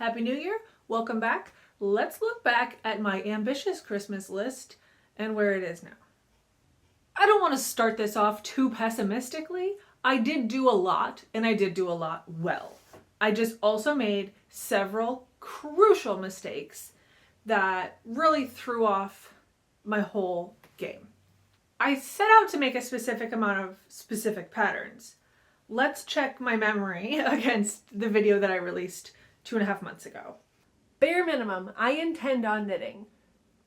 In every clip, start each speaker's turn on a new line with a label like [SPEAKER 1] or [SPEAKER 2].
[SPEAKER 1] Happy New Year, welcome back. Let's look back at my ambitious Christmas list and where it is now. I don't want to start this off too pessimistically. I did do a lot, and I did do a lot well. I just also made several crucial mistakes that really threw off my whole game. I set out to make a specific amount of specific patterns. Let's check my memory against the video that I released 2.5 months ago.
[SPEAKER 2] Bare minimum, I intend on knitting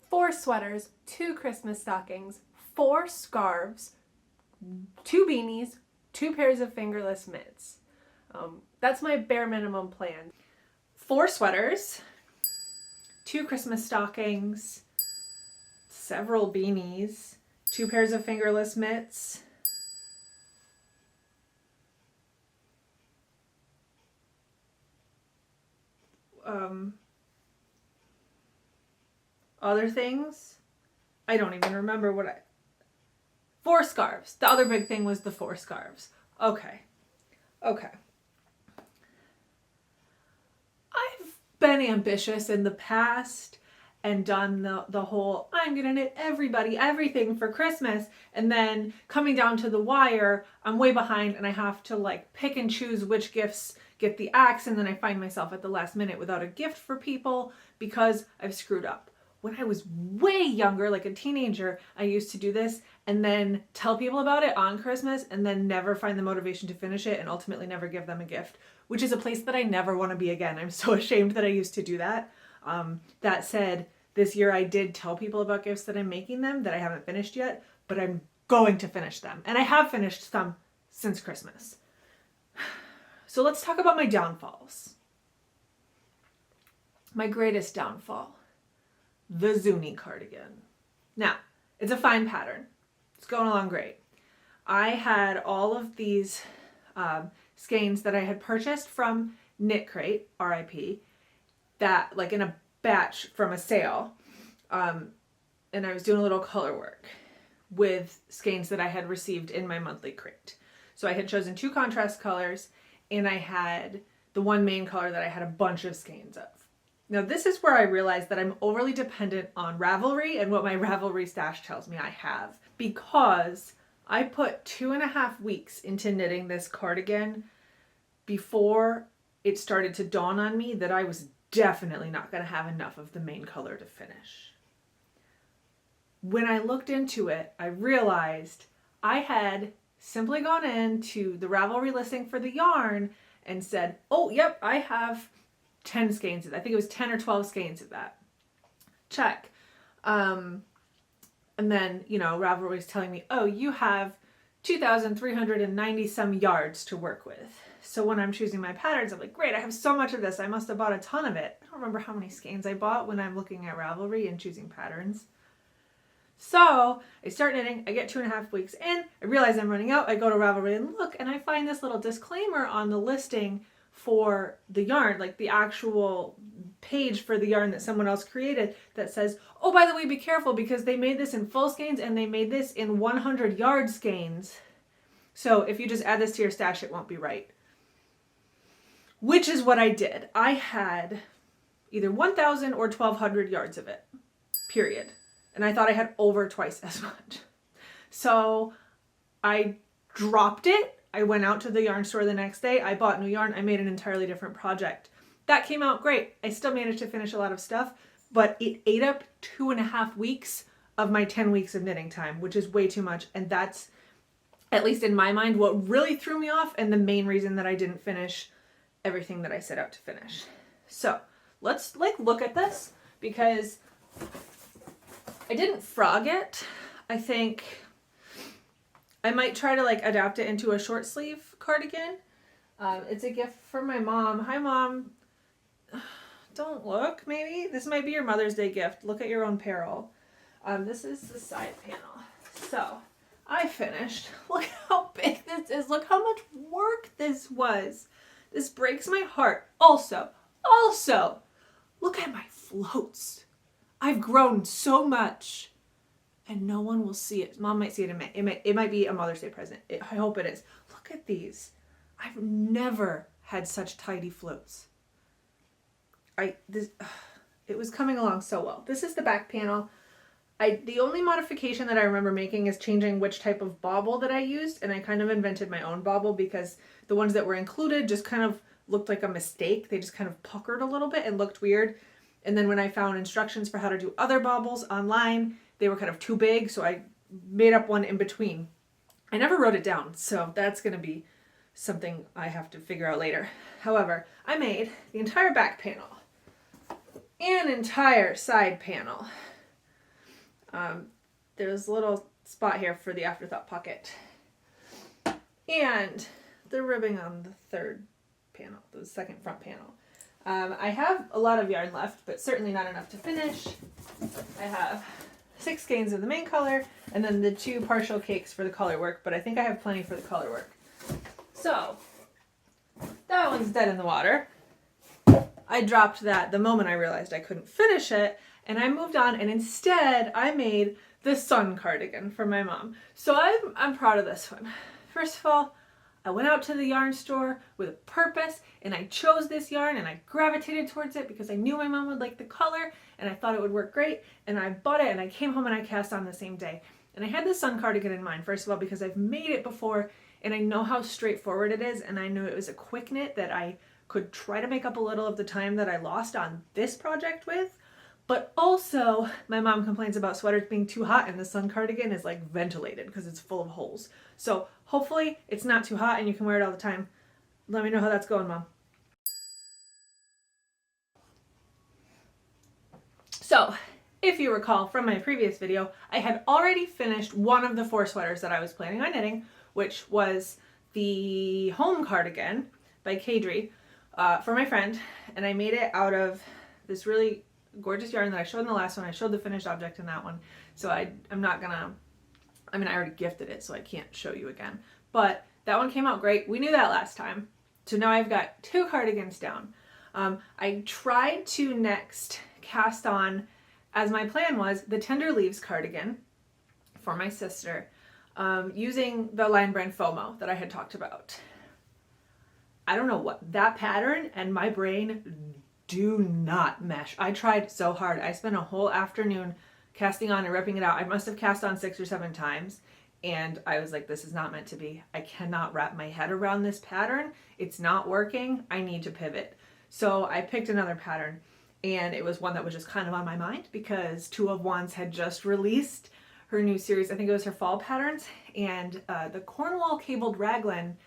[SPEAKER 2] 4 sweaters, 2 Christmas stockings, 4 scarves, 2 beanies, 2 pairs of fingerless mitts. That's my bare minimum plan.
[SPEAKER 1] 4 sweaters, 2 Christmas stockings, several beanies, 2 pairs of fingerless mitts, other things. I don't even remember 4 scarves. The other big thing was the 4 scarves. Okay. I've been ambitious in the past and done the whole, I'm gonna knit everybody everything for Christmas, and then coming down to the wire, I'm way behind and I have to like pick and choose which gifts get the axe, and then I find myself at the last minute without a gift for people because I've screwed up. When I was way younger, like a teenager, I used to do this and then tell people about it on Christmas and then never find the motivation to finish it and ultimately never give them a gift, which is a place that I never want to be again. I'm so ashamed that I used to do that. That said, this year I did tell people about gifts that I'm making them that I haven't finished yet, but I'm going to finish them. And I have finished some since Christmas. So let's talk about my downfalls. My greatest downfall. The Zuni cardigan. Now, it's a fine pattern. It's going along great. I had all of these skeins that I had purchased from Knit Crate, RIP, that like in a batch from a sale. And I was doing a little color work with skeins that I had received in my monthly crate. So I had chosen 2 contrast colors, and I had the one main color that I had a bunch of skeins of. Now, this is where I realized that I'm overly dependent on Ravelry and what my Ravelry stash tells me I have, because I put 2.5 weeks into knitting this cardigan before it started to dawn on me that I was definitely not going to have enough of the main color to finish. When I looked into it, I realized I had simply gone into the Ravelry listing for the yarn and said, oh, yep, I have 10 skeins of that. I think it was 10 or 12 skeins of that. Check. And then, Ravelry was telling me, oh, you have 2,390 some yards to work with. So when I'm choosing my patterns, I'm like, great, I have so much of this. I must have bought a ton of it. I don't remember how many skeins I bought when I'm looking at Ravelry and choosing patterns. So I start knitting, I get 2.5 weeks in, I realize I'm running out, I go to Ravelry and look, and I find this little disclaimer on the listing for the yarn, like the actual page for the yarn that someone else created, that says, oh, by the way, be careful because they made this in full skeins and they made this in 100 yard skeins. So if you just add this to your stash, it won't be right. Which is what I did. I had either 1,000 or 1,200 yards of it, period. And I thought I had over twice as much. So I dropped it. I went out to the yarn store the next day. I bought new yarn. I made an entirely different project. That came out great. I still managed to finish a lot of stuff, but it ate up 2.5 weeks of my 10 weeks of knitting time, which is way too much. And that's, at least in my mind, what really threw me off and the main reason that I didn't finish everything that I set out to finish. So let's look at this, because I didn't frog it. I think I might try to adapt it into a short sleeve cardigan. It's a gift from my mom. Hi, Mom. Don't look, maybe. This might be your Mother's Day gift. Look at your own peril. This is the side panel. So I finished. Look how big this is. Look how much work this was. This breaks my heart. Also, look at my floats. I've grown so much. And no one will see it. Mom might see it. It might be a Mother's Day present. I hope it is. Look at these. I've never had such tidy floats. it was coming along so well. This is the back panel. The only modification that I remember making is changing which type of bauble that I used, and I kind of invented my own bauble because the ones that were included just kind of looked like a mistake. They just kind of puckered a little bit and looked weird. And then when I found instructions for how to do other baubles online, they were kind of too big, so I made up one in between. I never wrote it down, so that's going to be something I have to figure out later. However, I made the entire back panel, an entire side panel. There's a little spot here for the afterthought pocket, and the ribbing on the third panel, the second front panel. I have a lot of yarn left, but certainly not enough to finish. I have 6 skeins of the main color, and then the 2 partial cakes for the color work, but I think I have plenty for the color work. So, that one's dead in the water. I dropped that the moment I realized I couldn't finish it, and I moved on, and instead I made the sun cardigan for my mom. So I'm proud of this one. First of all, I went out to the yarn store with a purpose, and I chose this yarn, and I gravitated towards it because I knew my mom would like the color, and I thought it would work great, and I bought it, and I came home and I cast on the same day. And I had the sun cardigan in mind, first of all, because I've made it before, and I know how straightforward it is, and I knew it was a quick knit that I could try to make up a little of the time that I lost on this project with. But also, my mom complains about sweaters being too hot, and the sun cardigan is like ventilated because it's full of holes. So hopefully it's not too hot and you can wear it all the time. Let me know how that's going, Mom. So, if you recall from my previous video, I had already finished one of the 4 sweaters that I was planning on knitting, which was the home cardigan by Kadri for my friend, and I made it out of this really gorgeous yarn that I showed in the last one. I showed the finished object in that one, so I'm not gonna, I mean, I already gifted it, so I can't show you again, but that one came out great. We knew that last time, so now I've got 2 cardigans down. I tried to next cast on, as my plan was, the Tender Leaves cardigan for my sister, using the Line Brand FOMO that I had talked about. I don't know what, that pattern and my brain do not mesh. I tried so hard. I spent a whole afternoon casting on and ripping it out. I must have cast on 6 or 7 times, and I was like, this is not meant to be. I cannot wrap my head around this pattern. It's not working. I need to pivot. So I picked another pattern, and it was one that was just kind of on my mind because 2 of Wands had just released her new series. I think it was her fall patterns, and the Cornwall cabled raglan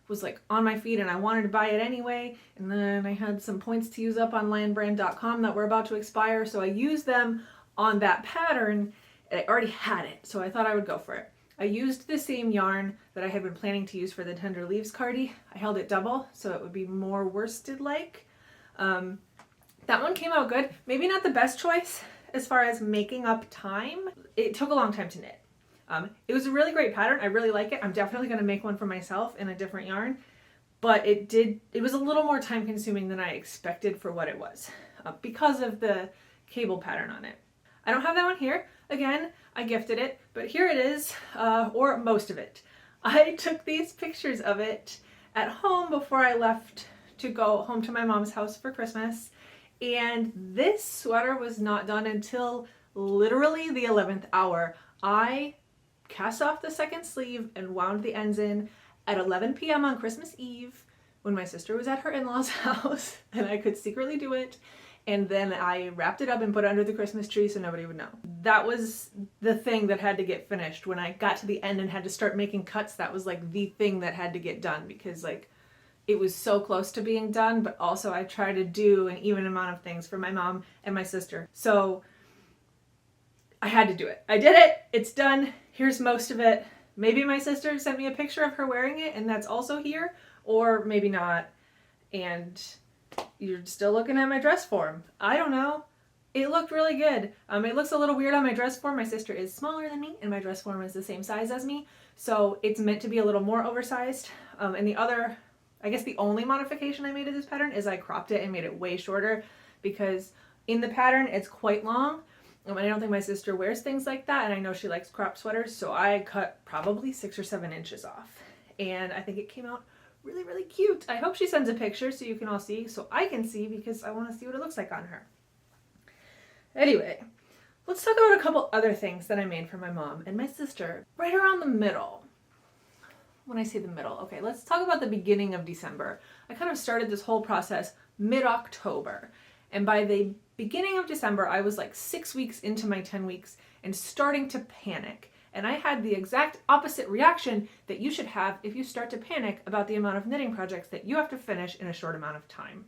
[SPEAKER 1] was like on my feet, and I wanted to buy it anyway, and then I had some points to use up on landbrand.com that were about to expire, so I used them on that pattern, and I already had it, so I thought I would go for it. I used the same yarn that I had been planning to use for the Tender Leaves cardi. I held it double so it would be more worsted like. That one came out good. Maybe not the best choice as far as making up time. It took a long time to knit. It was a really great pattern. I really like it. I'm definitely going to make one for myself in a different yarn, but it was a little more time consuming than I expected for what it was because of the cable pattern on it. I don't have that one here. Again, I gifted it, but here it is, or most of it. I took these pictures of it at home before I left to go home to my mom's house for Christmas, and this sweater was not done until literally the 11th hour. I cast off the second sleeve and wound the ends in at 11 p.m. on Christmas Eve when my sister was at her in-laws' house and I could secretly do it, and then I wrapped it up and put it under the Christmas tree so nobody would know. That was the thing that had to get finished. When I got to the end and had to start making cuts, that was like the thing that had to get done because like it was so close to being done, but also I tried to do an even amount of things for my mom and my sister. So I had to do it. I did it. It's done. Here's most of it. Maybe my sister sent me a picture of her wearing it and that's also here, or maybe not. And you're still looking at my dress form. I don't know. It looked really good. It looks a little weird on my dress form. My sister is smaller than me and my dress form is the same size as me. So it's meant to be a little more oversized. And the other, I guess the only modification I made to this pattern is I cropped it and made it way shorter because in the pattern it's quite long. And I don't think my sister wears things like that, and I know she likes cropped sweaters, so I cut probably 6 or 7 inches off. And I think it came out Really, really cute. I hope she sends a picture so you can all see, so I can see, because I want to see what it looks like on her. Anyway, let's talk about a couple other things that I made for my mom and my sister right around the middle. When I say the middle, okay, let's talk about the beginning of December. I kind of started this whole process mid-October, and by the beginning of December, I was like 6 weeks into my 10 weeks and starting to panic. And I had the exact opposite reaction that you should have if you start to panic about the amount of knitting projects that you have to finish in a short amount of time.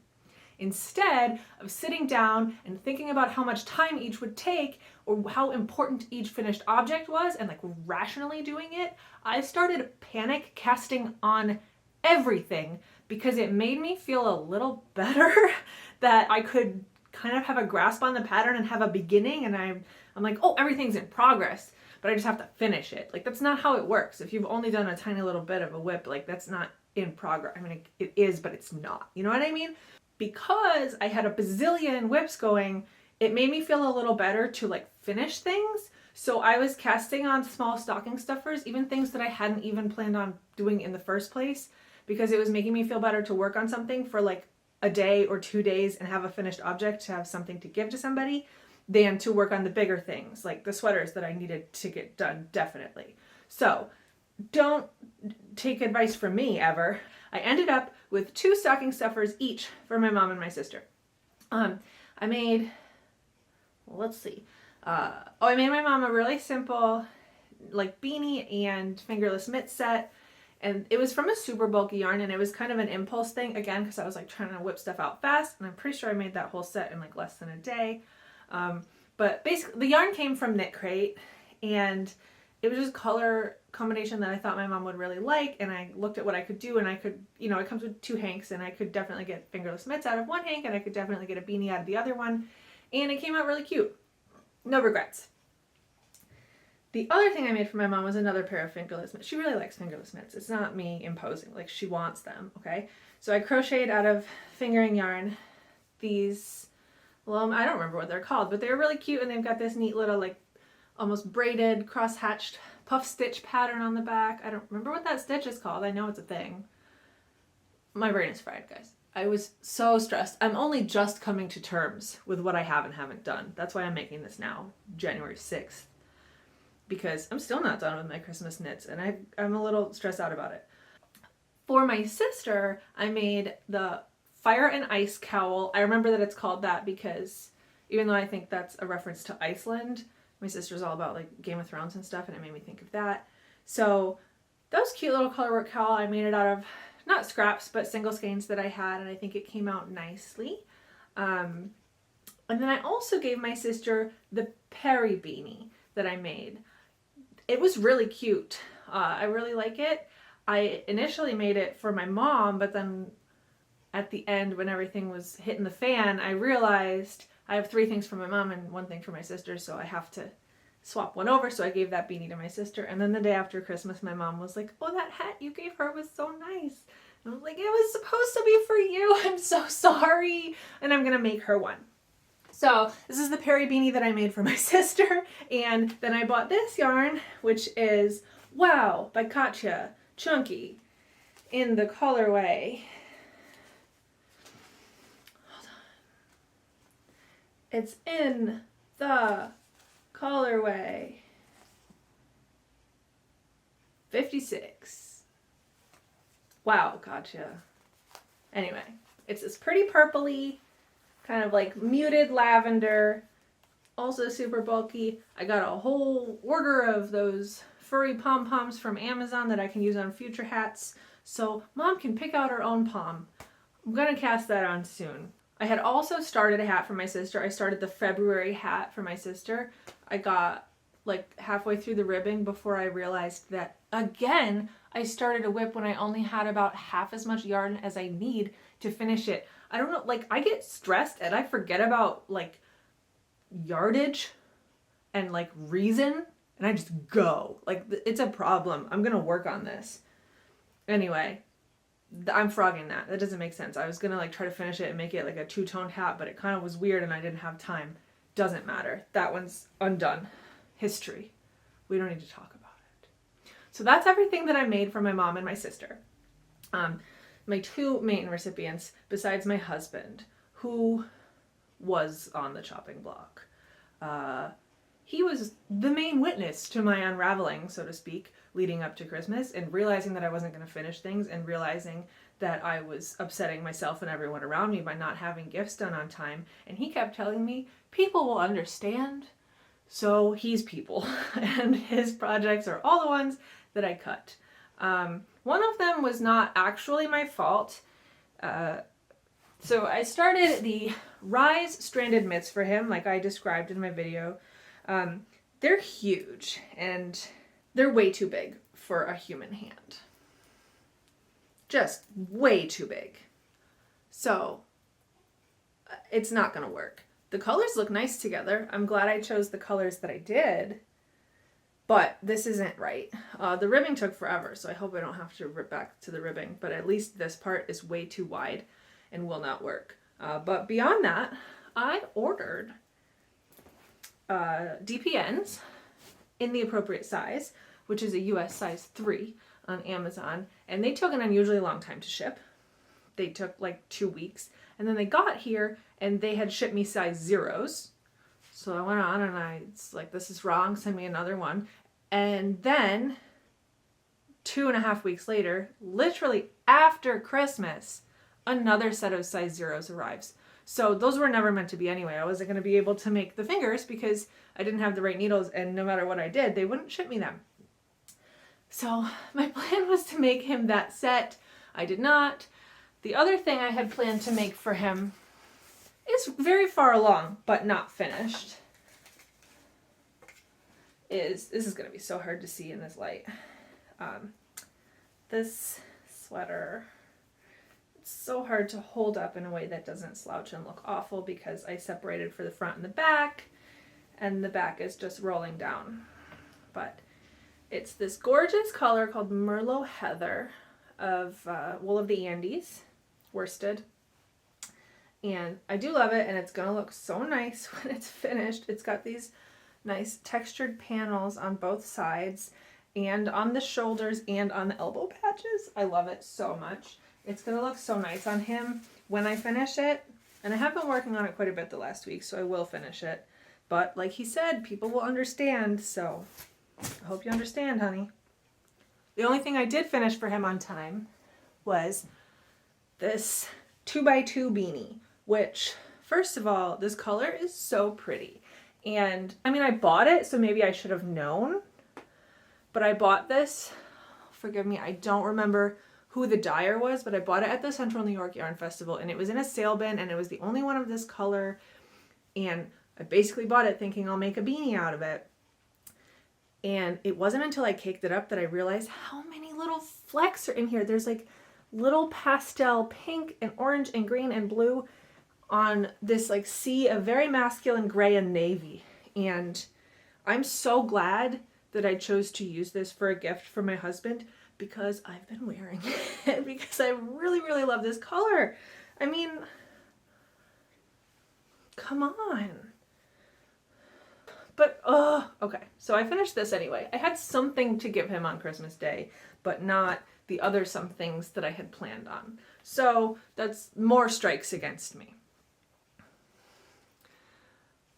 [SPEAKER 1] Instead of sitting down and thinking about how much time each would take or how important each finished object was and like rationally doing it, I started panic casting on everything because it made me feel a little better that I could kind of have a grasp on the pattern and have a beginning, and I'm like, oh, everything's in progress, but I just have to finish it. Like, that's not how it works. If you've only done a tiny little bit of a whip, like, that's not in progress. I mean, it is, but it's not. You know what I mean? Because I had a bazillion whips going, it made me feel a little better to like finish things. So I was casting on small stocking stuffers, even things that I hadn't even planned on doing in the first place, because it was making me feel better to work on something for like a day or 2 days and have a finished object to have something to give to somebody than to work on the bigger things like the sweaters that I needed to get done, definitely. So don't take advice from me ever. I ended up with 2 stocking stuffers each for my mom and my sister. I made, well, let's see. I made my mom a really simple like beanie and fingerless mitt set. And it was from a super bulky yarn, and it was kind of an impulse thing, again, because I was like trying to whip stuff out fast, and I'm pretty sure I made that whole set in like less than a day. But basically, the yarn came from Knit Crate, and it was just color combination that I thought my mom would really like, and I looked at what I could do, and I could, you know, it comes with 2 hanks, and I could definitely get fingerless mitts out of one hank, and I could definitely get a beanie out of the other one, and it came out really cute. No regrets. The other thing I made for my mom was another pair of fingerless mitts. She really likes fingerless mitts. It's not me imposing, like she wants them, okay? So I crocheted out of fingering yarn these, well, I don't remember what they're called, but they're really cute, and they've got this neat little like almost braided, cross-hatched puff stitch pattern on the back. I don't remember what that stitch is called. I know it's a thing. My brain is fried, guys. I was so stressed. I'm only just coming to terms with what I have and haven't done. That's why I'm making this now, January 6th. Because I'm still not done with my Christmas knits, and I'm a little stressed out about it. For my sister, I made the Fire and Ice cowl. I remember that it's called that because even though I think that's a reference to Iceland, my sister's all about like Game of Thrones and stuff, and it made me think of that. So that was a cute little colorwork cowl. I made it out of, not scraps, but single skeins that I had, and I think it came out nicely. And then I also gave my sister the Perry beanie that I made. It was really cute. I really like it. I initially made it for my mom, but then at the end when everything was hitting the fan, I realized I have 3 things for my mom and 1 thing for my sister, so I have to swap one over. So I gave that beanie to my sister, and then the day after Christmas, my mom was like, oh, that hat you gave her was so nice. And I was like, it was supposed to be for you. I'm so sorry. And I'm gonna make her one. So this is the Perry beanie that I made for my sister, and then I bought this yarn, which is Wow by Katya, chunky, in the colorway. Hold on. It's in the colorway 56. Wow, Katya. Anyway, it's this pretty purpley, kind of like muted lavender, also super bulky. I got a whole order of those furry pom-poms from Amazon that I can use on future hats, so mom can pick out her own pom. I'm gonna cast that on soon. I had also started a hat for my sister. I started the February hat for my sister. I got like halfway through the ribbing before I realized that, again, I started a whip when I only had about half as much yarn as I need to finish it. I don't know, like I get stressed and I forget about like yardage and like reason, and I just go. Like it's a problem. I'm gonna work on this. Anyway, I'm frogging that. That doesn't make sense. I was gonna like try to finish it and make it like a 2-toned hat, but it kind of was weird and I didn't have time. Doesn't matter. That one's undone. History. We don't need to talk about it. So that's everything that I made for my mom and my sister. my two main recipients, besides my husband, who was on the chopping block. He was the main witness to my unraveling, so to speak, leading up to Christmas, and realizing that I wasn't going to finish things, and realizing that I was upsetting myself and everyone around me by not having gifts done on time. And he kept telling me, people will understand. So he's people, and his projects are all the ones that I cut. One of them was not actually my fault. So I started the Rise stranded mitts for him, like I described in my video. They're huge, and they're way too big for a human hand. Just way too big. So it's not going to work. The colors look nice together. I'm glad I chose the colors that I did, but this isn't right. The ribbing took forever, so I hope I don't have to rip back to the ribbing, but at least this part is way too wide and will not work. But beyond that, I ordered DPNs in the appropriate size, which is a US size 3 on Amazon, and they took an unusually long time to ship. They took like 2 weeks, and then they got here and they had shipped me size 0s. So I went on and I was like, this is wrong, send me another one. And then 2.5 weeks later, literally after Christmas, another set of size 0s arrives. So those were never meant to be anyway. I wasn't going to be able to make the fingers because I didn't have the right needles, and no matter what I did, they wouldn't ship me them. So my plan was to make him that set. I did not. The other thing I had planned to make for him is very far along, but not finished. This is going to be so hard to see in this light. This sweater, it's so hard to hold up in a way that doesn't slouch and look awful because I separated for the front and the back is just rolling down. But it's this gorgeous color called Merlot Heather of Wool of the Andes, worsted. And I do love it, and it's going to look so nice when it's finished. It's got these nice textured panels on both sides and on the shoulders and on the elbow patches. I love it so much. It's going to look so nice on him when I finish it. And I have been working on it quite a bit the last week, so I will finish it. But like he said, people will understand, so I hope you understand, honey. The only thing I did finish for him on time was this 2x2 beanie, which, first of all, this color is so pretty. And I mean, I bought it, so maybe I should have known, but I bought this, forgive me, I don't remember who the dyer was, but I bought it at the Central New York Yarn Festival, and it was in a sale bin, and it was the only one of this color, and I basically bought it thinking I'll make a beanie out of it. And it wasn't until I caked it up that I realized how many little flecks are in here. There's like little pastel pink and orange and green and blue on this like sea of very masculine gray and navy. And I'm so glad that I chose to use this for a gift for my husband because I've been wearing it because I really, really love this color. I mean, come on. But, okay, so I finished this anyway. I had something to give him on Christmas Day, but not the other some things that I had planned on. So that's more strikes against me.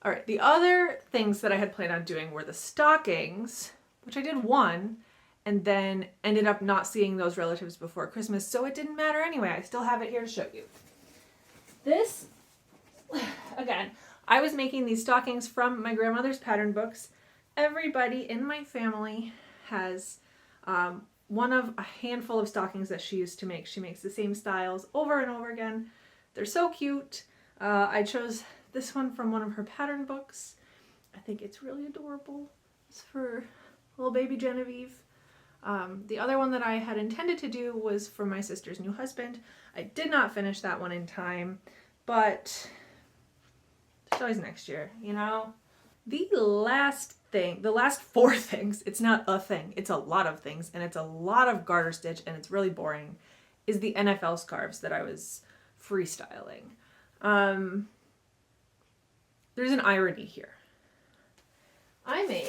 [SPEAKER 1] All right, the other things that I had planned on doing were the stockings, which I did one, and then ended up not seeing those relatives before Christmas, so it didn't matter anyway. I still have it here to show you. This, again, I was making these stockings from my grandmother's pattern books. Everybody in my family has one of a handful of stockings that she used to make. She makes the same styles over and over again. They're so cute. I chose this one from one of her pattern books. I think it's really adorable. It's for little baby Genevieve. The other one that I had intended to do was for my sister's new husband. I did not finish that one in time, but it's always next year, you know? The last 4 things, it's not a thing, it's a lot of things, and it's a lot of garter stitch, and it's really boring, is the NFL scarves that I was freestyling. There's an irony here. Let me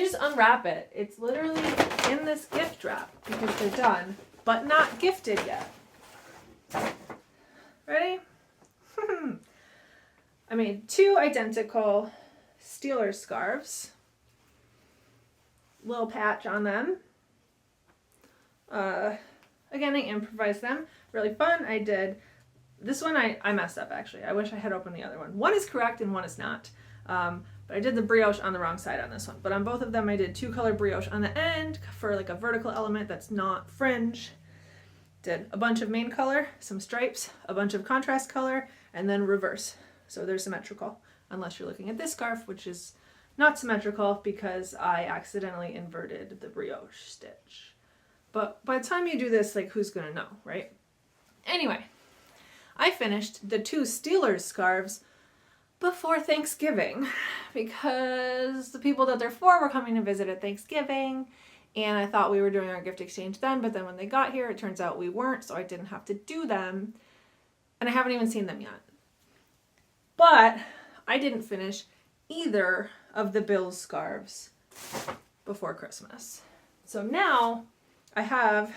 [SPEAKER 1] just unwrap it. It's literally in this gift wrap because they're done. but not gifted yet. Ready? I made 2 identical Steelers scarves. Little patch on them. Again, I improvised them. Really fun. I did this one. I messed up actually. I wish I had opened the other one. One is correct and one is not. But I did the brioche on the wrong side on this one. But on both of them, I did 2 color brioche on the end for like a vertical element that's not fringe. Did a bunch of main color, some stripes, a bunch of contrast color, and then reverse. So they're symmetrical, unless you're looking at this scarf, which is not symmetrical because I accidentally inverted the brioche stitch. But by the time you do this, like, who's gonna know, right? Anyway, I finished the 2 Steelers scarves before Thanksgiving because the people that they're for were coming to visit at Thanksgiving, and I thought we were doing our gift exchange then, but then when they got here, it turns out we weren't, so I didn't have to do them, and I haven't even seen them yet. But I didn't finish either of the Bill's scarves before Christmas. So now I have,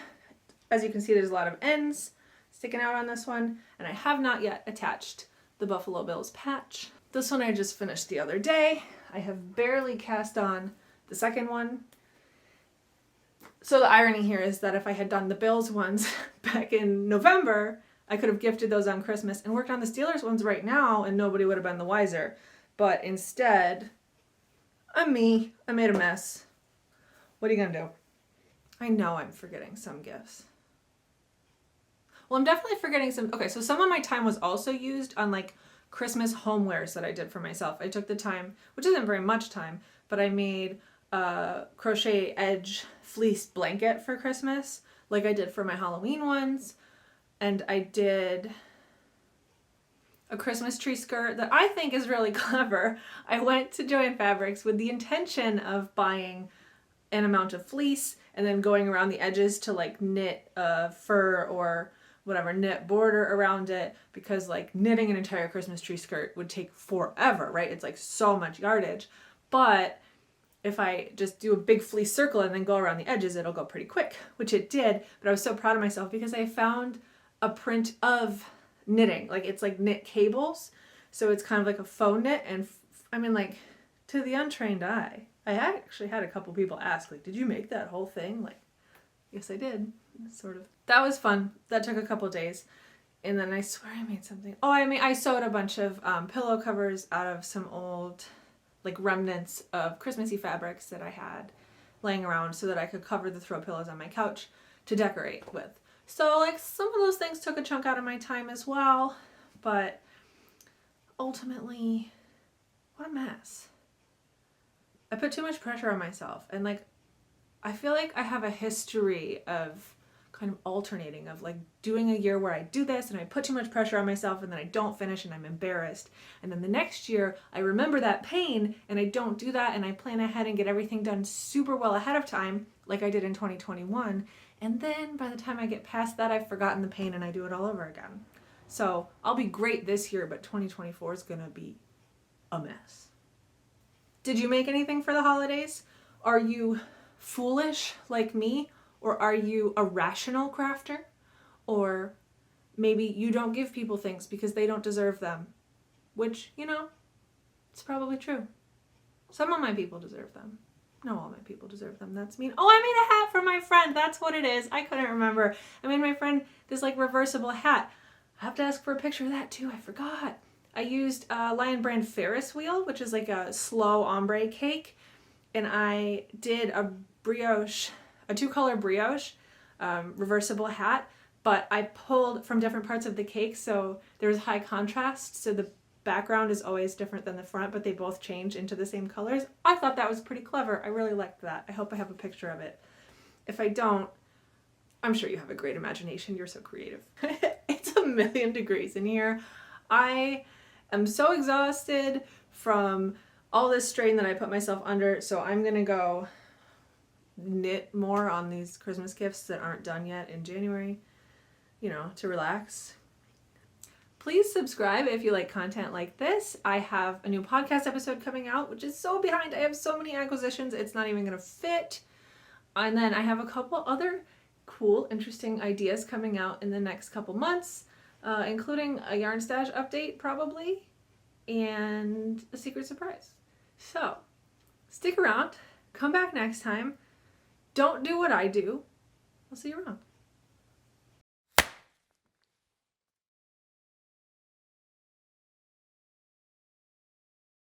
[SPEAKER 1] as you can see, there's a lot of ends sticking out on this one, and I have not yet attached the Buffalo Bills patch. This one I just finished the other day. I have barely cast on the second one. So the irony here is that if I had done the Bills ones back in November, I could have gifted those on Christmas and worked on the Steelers ones right now and nobody would have been the wiser. But instead, I'm me. I made a mess. What are you gonna do? I know I'm forgetting some gifts. Well, I'm definitely forgetting some. Okay, so some of my time was also used on like Christmas homewares that I did for myself. I took the time, which isn't very much time, but I made a crochet edge fleece blanket for Christmas, like I did for my Halloween ones. And I did a Christmas tree skirt that I think is really clever. I went to Joann Fabrics with the intention of buying an amount of fleece and then going around the edges to like knit a fur or whatever knit border around it, because like knitting an entire Christmas tree skirt would take forever, right? It's like so much yardage. But if I just do a big fleece circle and then go around the edges, it'll go pretty quick, which it did. But I was so proud of myself because I found a print of knitting. Like it's like knit cables. So it's kind of like a faux knit. And I mean, like, to the untrained eye, I actually had a couple people ask, like, did you make that whole thing? Like, yes, I did. Sort of. That was fun. That took a couple days. And then I swear I made something. Oh, I sewed a bunch of pillow covers out of some old, like, remnants of Christmassy fabrics that I had laying around so that I could cover the throw pillows on my couch to decorate with. So, like, some of those things took a chunk out of my time as well. But ultimately, what a mess. I put too much pressure on myself. And, like, I feel like I have a history of kind of alternating, of like doing a year where I do this and I put too much pressure on myself and then I don't finish and I'm embarrassed. And then the next year I remember that pain and I don't do that and I plan ahead and get everything done super well ahead of time, like I did in 2021. And then by the time I get past that, I've forgotten the pain and I do it all over again. So I'll be great this year, but 2024 is going to be a mess. Did you make anything for the holidays? Are you foolish like me? Or are you a rational crafter? Or maybe you don't give people things because they don't deserve them. Which, you know, it's probably true. Some of my people deserve them. Not all my people deserve them. That's mean. Oh, I made a hat for my friend. That's what it is. I couldn't remember. I made my friend this like reversible hat. I have to ask for a picture of that too. I forgot. I used Lion Brand Ferris wheel, which is like a slow ombre cake. And I did a brioche, a 2-color brioche reversible hat, but I pulled from different parts of the cake, so there's high contrast, so the background is always different than the front, but they both change into the same colors. I thought that was pretty clever. I really liked that. I hope I have a picture of it. If I don't, I'm sure you have a great imagination. You're so creative. It's 1,000,000 degrees in here. I am so exhausted from all this strain that I put myself under, so I'm gonna go knit more on these Christmas gifts that aren't done yet in January, you know, to relax. Please subscribe if you like content like this. I have a new podcast episode coming out, which is so behind. I have so many acquisitions, it's not even gonna fit. And then I have a couple other cool, interesting ideas coming out in the next couple months, including a yarn stash update probably, and a secret surprise. So stick around, come back next time. Don't do what I do. I'll see you around.